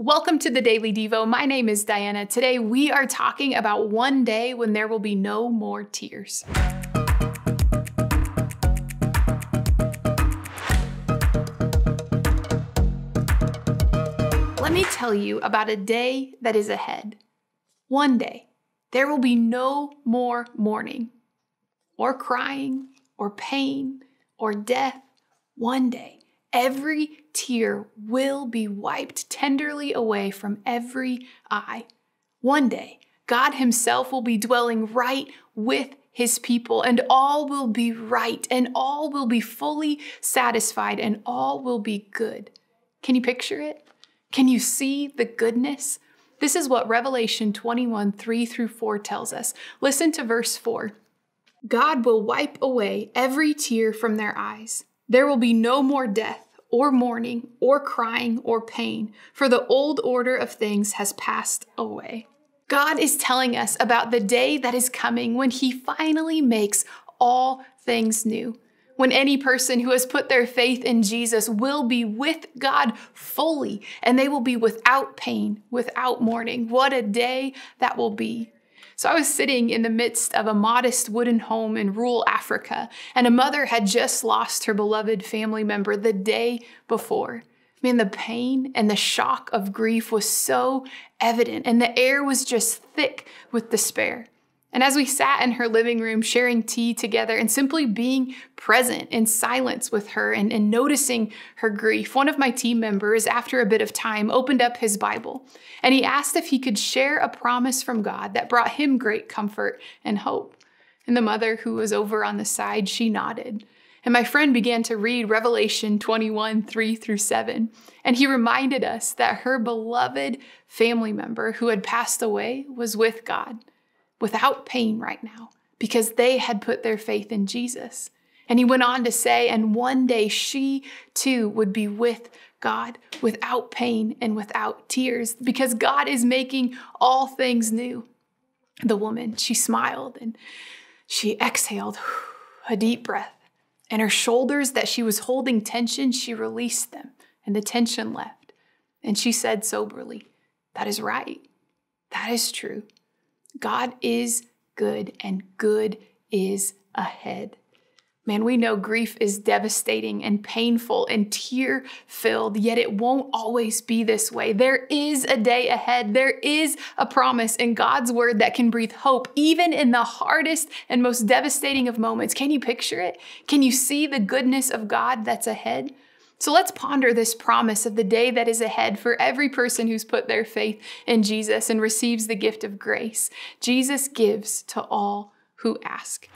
Welcome to the Daily Devo. My name is Diana. Today we are talking about one day when there will be no more tears. Let me tell you about a day that is ahead. One day, there will be no more mourning, or crying, or pain, or death. One day, every tear will be wiped tenderly away from every eye. One day, God Himself will be dwelling right with His people, and all will be right, and all will be fully satisfied, and all will be good. Can you picture it? Can you see the goodness? This is what Revelation 21, 3-4 tells us. Listen to verse 4. God will wipe away every tear from their eyes. There will be no more death, or mourning, or crying, or pain, for the old order of things has passed away. God is telling us about the day that is coming when He finally makes all things new. When any person who has put their faith in Jesus will be with God fully, and they will be without pain, without mourning. What a day that will be. So I was sitting in the midst of a modest wooden home in rural Africa, and a mother had just lost her beloved family member the day before. Man, the pain and the shock of grief was so evident, and the air was just thick with despair. And as we sat in her living room sharing tea together and simply being present in silence with her and noticing her grief, one of my team members, after a bit of time, opened up his Bible, and he asked if he could share a promise from God that brought him great comfort and hope. And the mother, who was over on the side, she nodded. And my friend began to read Revelation 21, 3-7. And he reminded us that her beloved family member who had passed away was with God, without pain right now, because they had put their faith in Jesus. And he went on to say, and one day she too would be with God, without pain and without tears, because God is making all things new. The woman, she smiled and she exhaled a deep breath, and her shoulders that she was holding tension, she released them, and the tension left. And she said soberly, "That is right. That is true. God is good, and good is ahead." Man, we know grief is devastating and painful and tear-filled, yet it won't always be this way. There is a day ahead. There is a promise in God's word that can breathe hope, even in the hardest and most devastating of moments. Can you picture it? Can you see the goodness of God that's ahead? So let's ponder this promise of the day that is ahead for every person who's put their faith in Jesus and receives the gift of grace. Jesus gives to all who ask.